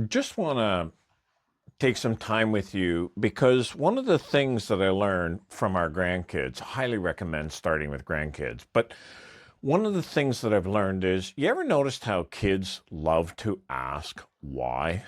Just want to take some time with you because one of the things that I learned from our grandkids, highly recommend starting with grandkids, but one of the things that I've learned is, you ever noticed how kids love to ask why?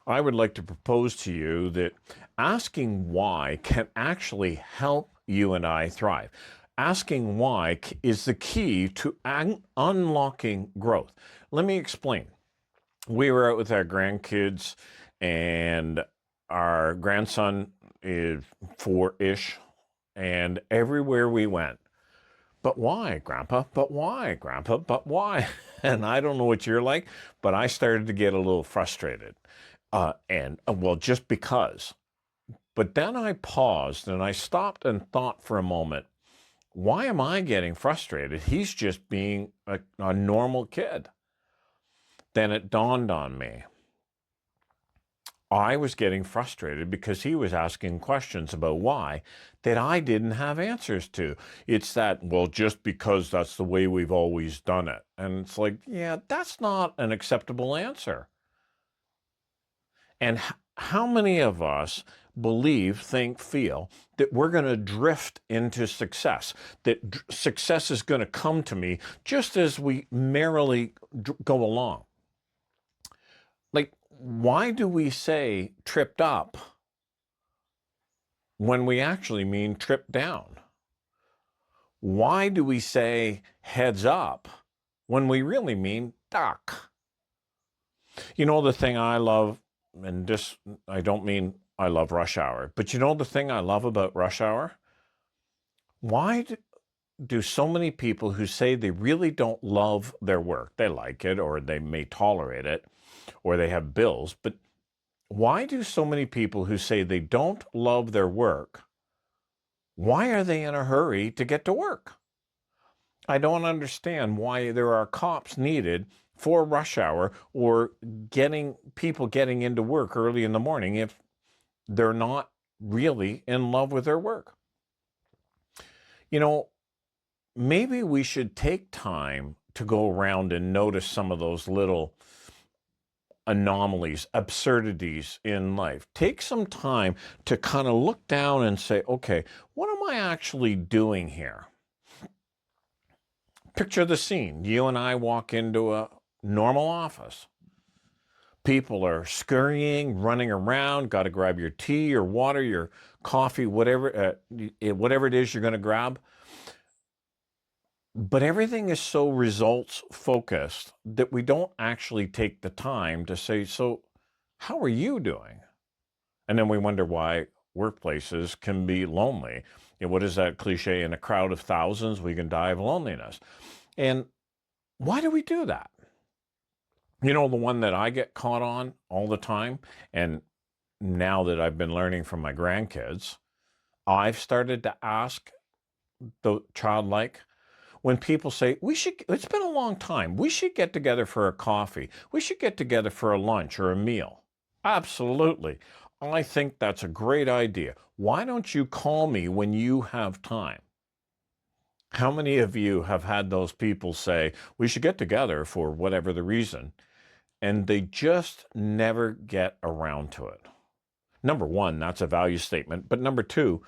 I would like to propose to you that asking why can actually help you and I thrive. Asking why is the key to unlocking growth. Let me explain. We were out with our grandkids, and our grandson is four-ish, and everywhere we went, but why, Grandpa? But why, Grandpa? But why? And I don't know what you're like, but I started to get a little frustrated. Well, just because. But then I paused and I stopped and thought for a moment, why am I getting frustrated? He's just being a normal kid. Then it dawned on me. I was getting frustrated because he was asking questions about why that I didn't have answers to. It's that, well, just because that's the way we've always done it. And it's like, yeah, that's not an acceptable answer. And how many of us believe, think, feel that we're going to drift into success, that success is going to come to me just as we merrily go along? Like, why do we say tripped up when we actually mean tripped down? Why do we say heads up when we really mean duck? You know, the thing I love, and this, I don't mean I love rush hour, but you know the thing I love about rush hour? Why do so many people who say they really don't love their work, they like it, or they may tolerate it, or they have bills, but why do so many people who say they don't love their work, why are they in a hurry to get to work? I don't understand why there are cops needed for rush hour or getting people getting into work early in the morning if they're not really in love with their work. You know, maybe we should take time to go around and notice some of those little anomalies, absurdities in life. Take some time to kind of look down and say, okay, what am I actually doing here? Picture the scene. You and I walk into a normal office. People are scurrying, running around, got to grab your tea or water, your coffee, whatever it is you're going to grab. But everything is so results focused that we don't actually take the time to say, so how are you doing? And then we wonder why workplaces can be lonely. You know, what is that cliche? In a crowd of thousands, we can die of loneliness. And why do we do that? You know, the one that I get caught on all the time, and now that I've been learning from my grandkids, I've started to ask the childlike, when people say, it's been a long time, we should get together for a coffee, we should get together for a lunch or a meal. Absolutely. I think that's a great idea. Why don't you call me when you have time? How many of you have had those people say, we should get together for whatever the reason, and they just never get around to it? Number one, that's a value statement. But number two,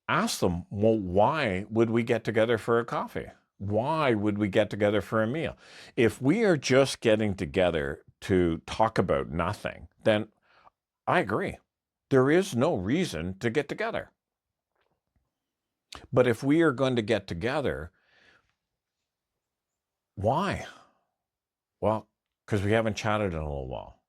ask them, well, why would we get together for a coffee? Why would we get together for a meal? If we are just getting together to talk about nothing, then I agree. There is no reason to get together. But if we are going to get together, why? Well, because we haven't chatted in a little while.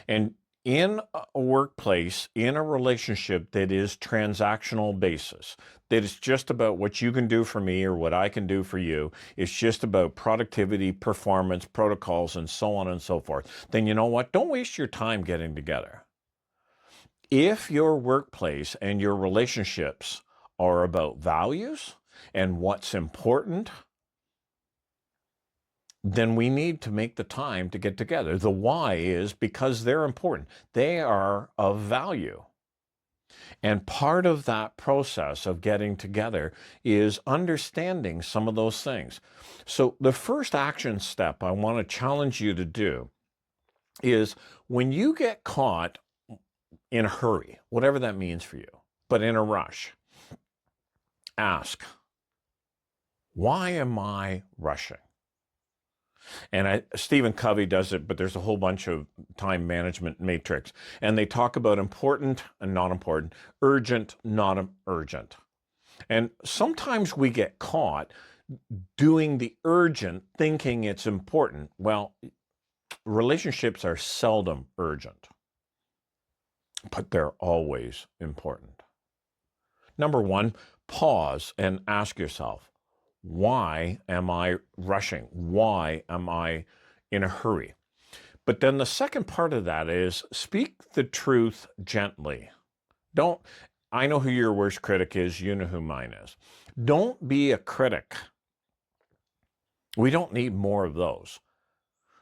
And in a workplace, in a relationship that is transactional basis, that is just about what you can do for me or what I can do for you, it's just about productivity, performance, protocols, and so on and so forth, then you know what? Don't waste your time getting together. If your workplace and your relationships are about values and what's important, then we need to make the time to get together. The why is because they're important. They are of value. And part of that process of getting together is understanding some of those things. So the first action step I want to challenge you to do is when you get caught in a hurry, whatever that means for you, but in a rush, ask, why am I rushing? And Stephen Covey does it, but there's a whole bunch of time management matrix. And they talk about important and not important, urgent, not urgent. And sometimes we get caught doing the urgent, thinking it's important. Well, relationships are seldom urgent, but they're always important. Number one, pause and ask yourself, why am I rushing? Why am I in a hurry? But then the second part of that is speak the truth gently. I know who your worst critic is. You know who mine is. Don't be a critic. We don't need more of those.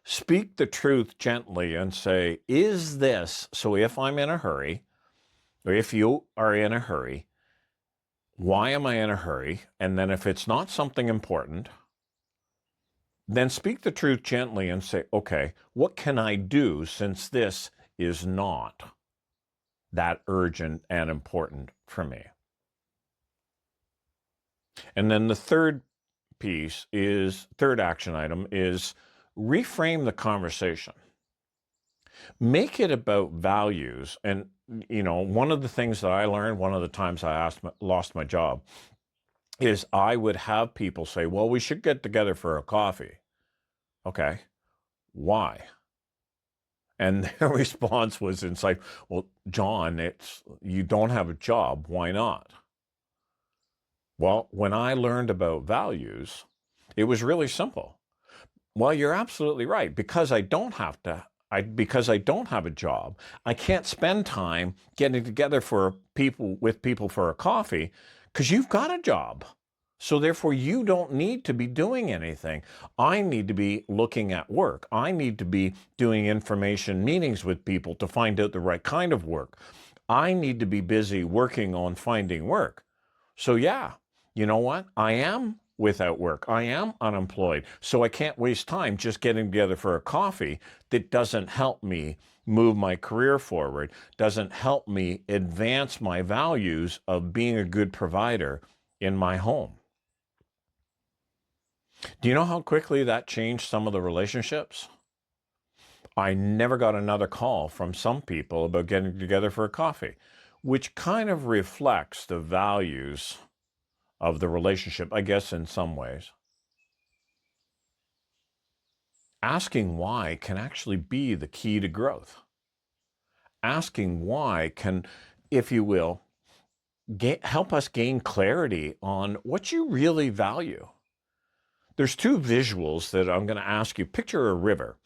Speak the truth gently and say, is this, so if I'm in a hurry, or if you are in a hurry, why am I in a hurry? And then if it's not something important, then speak the truth gently and say, okay, what can I do since this is not that urgent and important for me? And then the third action item is reframe the conversation. Make it about values. And, one of the things that I learned, one of the times I lost my job, is I would have people say, well, we should get together for a coffee. Okay, why? And their response was inside, well, John, you don't have a job. Why not? Well, when I learned about values, it was really simple. Well, you're absolutely right. Because I don't have a job, I can't spend time getting together with people for a coffee because you've got a job. So therefore, you don't need to be doing anything. I need to be looking at work. I need to be doing information meetings with people to find out the right kind of work. I need to be busy working on finding work. So yeah, you know what? I am without work. I am unemployed. So I can't waste time just getting together for a coffee that doesn't help me move my career forward, doesn't help me advance my values of being a good provider in my home. Do you know how quickly that changed some of the relationships? I never got another call from some people about getting together for a coffee, which kind of reflects the values of the relationship, I guess, in some ways. Asking why can actually be the key to growth. Asking why can, if you will, help us gain clarity on what you really value. There's two visuals that I'm going to ask you. Picture a river.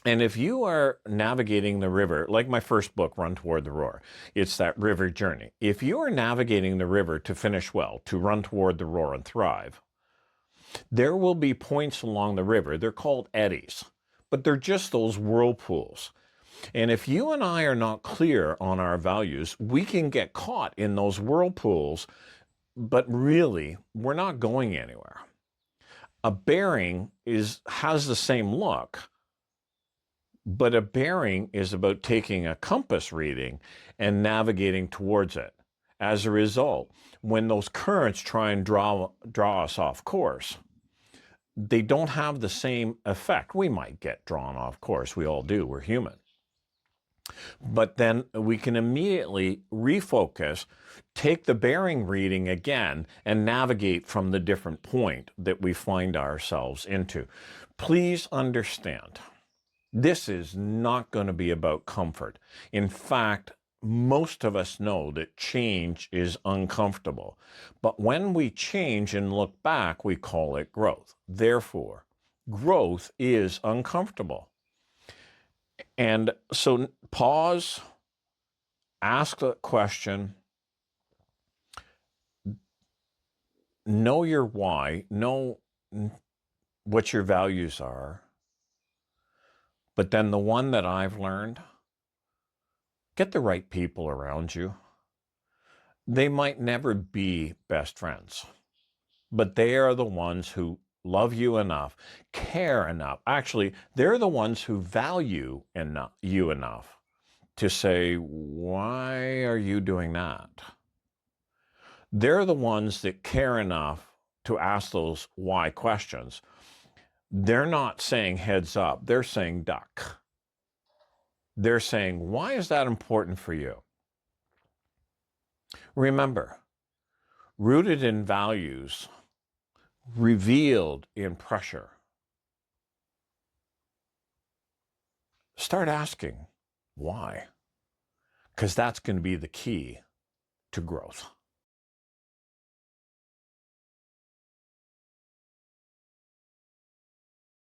And if you are navigating the river, like my first book, Run Toward the Roar, it's that river journey. If you are navigating the river to finish well, to run toward the roar and thrive, there will be points along the river. They're called eddies, but they're just those whirlpools. And if you and I are not clear on our values, we can get caught in those whirlpools, but really, we're not going anywhere. A bearing has the same look, but a bearing is about taking a compass reading and navigating towards it. As a result, when those currents try and draw us off course, they don't have the same effect. We might get drawn off course. We all do. We're human. But then we can immediately refocus, take the bearing reading again, and navigate from the different point that we find ourselves into. Please understand, this is not going to be about comfort. In fact, most of us know that change is uncomfortable. But when we change and look back, we call it growth. Therefore, growth is uncomfortable. And so pause, ask a question, know your why, know what your values are. But then the one that I've learned, get the right people around you. They might never be best friends, but they are the ones who love you enough, care enough. Actually, they're the ones who value you enough to say, why are you doing that? They're the ones that care enough to ask those why questions. They're not saying heads up, they're saying duck. They're saying, why is that important for you? Remember, rooted in values, revealed in pressure. Start asking why, because that's going to be the key to growth.